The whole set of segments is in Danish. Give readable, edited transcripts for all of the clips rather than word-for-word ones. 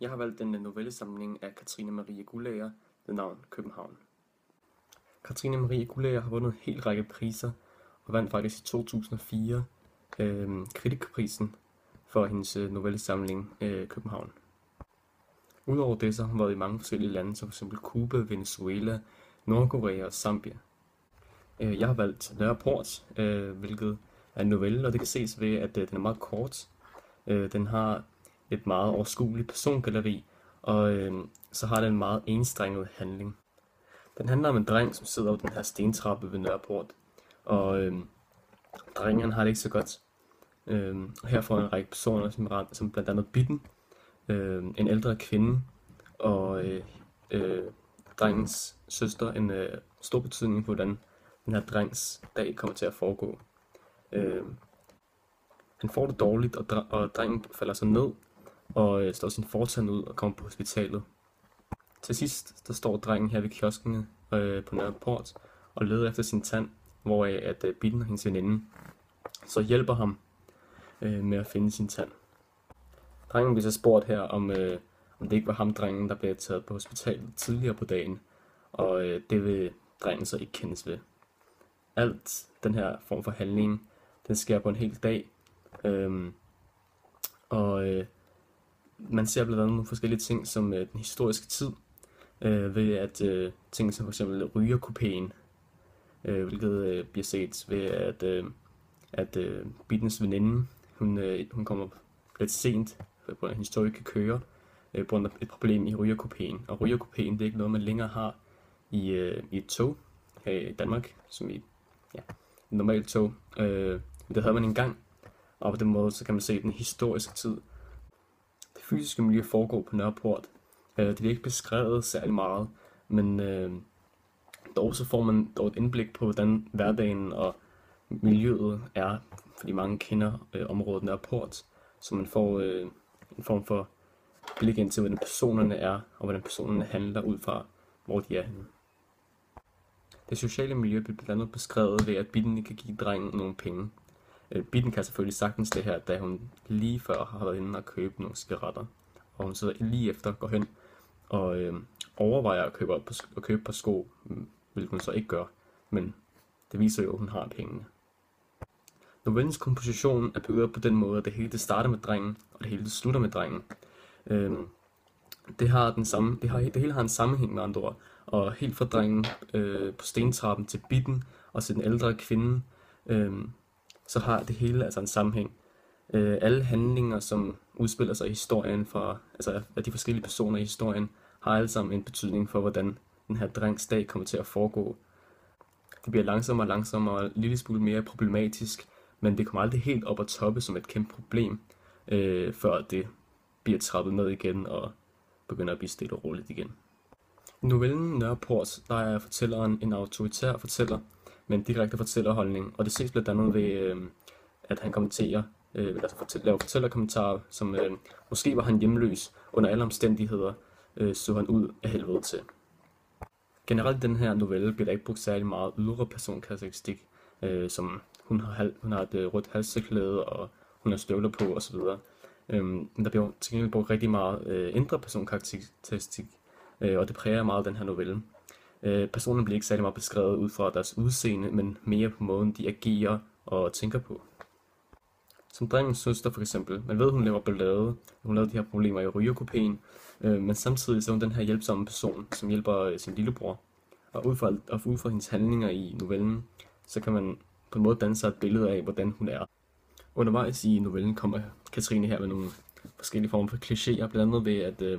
Jeg har valgt en novellesamling af Katrine Marie Guldager ved navn København. Katrine Marie Guldager har vundet en hel række priser og vandt faktisk i 2004 Kritikerprisen for hendes novellesamling København. Udover det så har hun været i mange forskellige lande, som f.eks. Cuba, Venezuela, Nordkorea og Zambia. Jeg har valgt Nørreport, hvilket er en novelle, og det kan ses ved, at den er meget kort. Den har et meget overskueligt persongalleri, og så har den en meget enstrenget handling. Den handler om en dreng, som sidder på den her stentrappe ved Nørreport, og drengen har det ikke så godt. Her får en række personer, som blandt andet Bitten, en ældre kvinde, og drengens søster en stor betydning på, hvordan den her drengs dag kommer til at foregå. Han får det dårligt, og drengen falder så ned og slår sin fortand ud og kommer på hospitalet. Til sidst der står drengen her ved kioskene på Nørreport og leder efter sin tand, hvoraf at Bitten og hendes veninde så hjælper ham med at finde sin tand. Drengen bliver så spurgt her, om det ikke var ham, drengen, der blev taget på hospitalet tidligere på dagen, og det vil drengen så ikke kendes ved. Alt den her form for handling, den sker på en hel dag, man ser blandt andet nogle forskellige ting som den historiske tid, ved at ting som f.eks. rygerkupéen, hvilket bliver set ved at Bittens veninde, hun kommer lidt sent på grund af, at hendes tog ikke kan køre, på grund af et problem i rygerkupéen. Og rygerkupéen, det er ikke noget, man længere har i et tog her i Danmark, som i et normalt tog. Det havde man engang, og på den måde så kan man se den historiske tid. Det fysiske miljø foregår på Nørreport. Det bliver ikke beskrevet særlig meget, men dog så får man dog et indblik på, hvordan hverdagen og miljøet er, fordi mange kender området Nørreport, så man får en form for blik ind til, hvordan personerne er, og hvordan personerne handler ud fra, hvor de er henne. Det sociale miljø bliver blandt andet beskrevet ved, at Bitten ikke kan give drengen nogle penge. Bitten kan selvfølgelig sagtens det her, da hun lige før har været inde og købe nogle cigaretter, og hun så lige efter går hen og overvejer at købe på sko, hvilket hun så ikke gør, men det viser jo, at hun har pengene. Novellens komposition er bygget på den måde, at det hele det starter med drengen, og det hele det slutter med drengen. Det hele har en sammenhæng med andre ord, og helt fra drengen på stentrappen til Bitten og til den ældre kvinde, så har det hele altså en sammenhæng. Alle handlinger, som udspiller sig i historien, af de forskellige personer i historien, har alle sammen en betydning for, hvordan den her drengs dag kommer til at foregå. Det bliver langsommere og langsommere og en lille smule mere problematisk, men det kommer aldrig helt op at toppe som et kæmpe problem, før det bliver trappet ned igen og begynder at blive stille og roligt igen. I novellen Nørreport, der er fortælleren en autoritær fortæller med en direkte fortællerholdning, og det ses blandt andet ved, at han kommenterer, laver fortællerkommentarer, som måske var han hjemløs, under alle omstændigheder så han ud af helvede til. Generelt i den her novelle bliver der ikke brugt særlig meget ydre personkarakteristik, som hun har et rødt halseklæde, og hun har støvler på osv. Men der bliver til gengæld brugt rigtig meget indre personkarakteristik, og det præger meget den her novelle. Personerne bliver ikke særlig meget beskrevet ud fra deres udseende, men mere på måden de agerer og tænker på. Som drengens søster for eksempel, man ved hun laver ballade, hun lavede de her problemer i rygerkupéen, men samtidig så er hun den her hjælpsomme person, som hjælper sin lillebror. Og ud fra hendes handlinger i novellen, så kan man på en måde danne sig et billede af, hvordan hun er. Undervejs i novellen kommer Katrine her med nogle forskellige former for klichéer, blandt andet ved,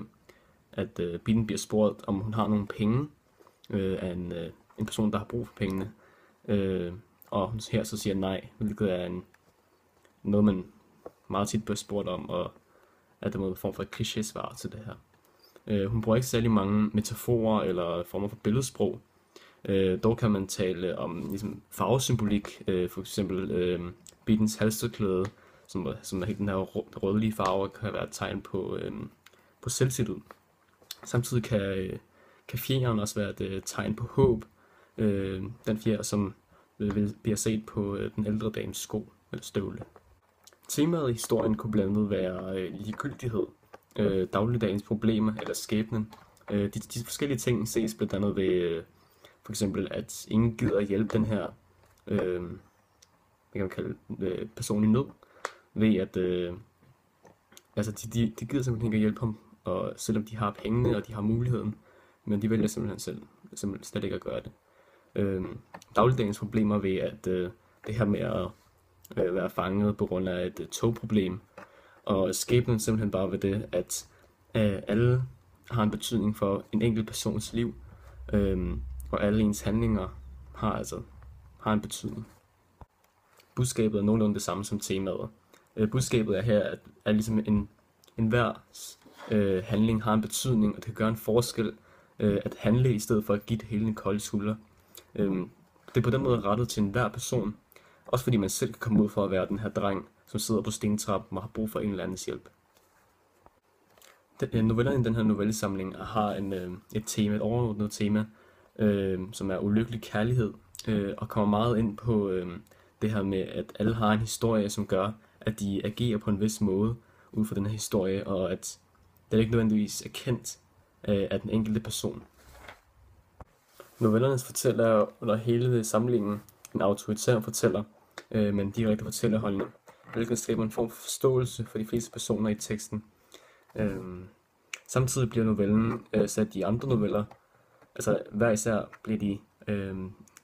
at Bitten bliver spurgt, om hun har nogle penge af en person, der har brug for pengene. Og hun her så siger nej, hvilket er noget, man meget tit bliver spurgt om, og er der en form for et kliché-svar til det her. Hun bruger ikke særlig mange metaforer eller former for billedsprog. Dog kan man tale om ligesom, farvesymbolik, for eksempel Bittens halstørklæde, som er helt den her rødlige farve, kan være et tegn på selvtillid. Samtidig kan fjeren også være et tegn på håb, den fjer, som bliver set på den ældre dames sko eller støvle. Temaet i historien kunne blandt andet være ligegyldighed, dagligdagens problemer eller skæbnen. De forskellige ting ses blandt andet ved for eksempel, at ingen gider at hjælpe den her hvad kan man kalde person i nød, ved at altså de gider simpelthen ikke at hjælpe ham, og selvom de har pengene og de har muligheden, men de vælger simpelthen slet ikke at gøre det. Dagligdagens problemer ved at det her med at være fanget på grund af et togproblem, og skæbnen simpelthen bare ved det, at alle har en betydning for en enkelt persons liv, og alle ens handlinger har en betydning. Budskabet er nogenlunde det samme som temaet. Budskabet er her, at ligesom enhver handling har en betydning, og det kan gøre en forskel at handle i stedet for at give det hele en kold skulder. Det er på den måde rettet til enhver person, også fordi man selv kan komme ud for at være den her dreng, som sidder på stentrappen og har brug for en eller andens hjælp. Novellerne i den her novellesamling har et overordnet tema, som er ulykkelig kærlighed, og kommer meget ind på det her med, at alle har en historie, som gør, at de agerer på en vis måde ud fra den her historie, og at det ikke nødvendigvis er kendt af den enkelte person. Novellernes fortæller er under hele samlingen en autoritær fortæller med en direkte fortællerholdning, hvilket skaber en form for forståelse for de fleste personer i teksten. Samtidig bliver novellen sat i andre noveller, altså hver især bliver de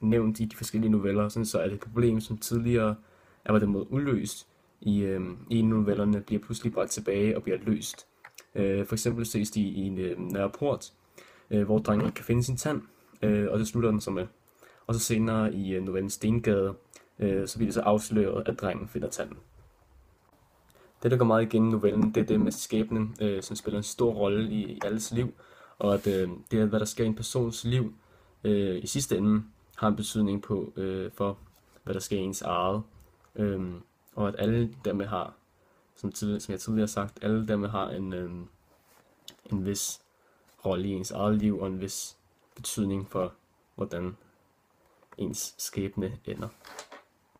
nævnt i de forskellige noveller, sådan så at et problem, som tidligere er på den måde uløst i novellerne, bliver pludselig bragt tilbage og bliver løst. For eksempel ses de i en Nørreport, hvor drengen kan finde sin tand, og det slutter den så med. Og så senere i novellen Stengade, så bliver det så afsløret, at drengen finder tanden. Det, der går meget igen i novellen, det er det med skæbnen, som spiller en stor rolle i alles liv, og at det er, hvad der sker i en persons liv, i sidste ende har en betydning på, for hvad der sker i ens eget. Og at alle dermed har, som jeg tidligere har sagt, alle dermed har en vis rolle i ens eget liv, og en vis betydning for, hvordan ens skæbne ender.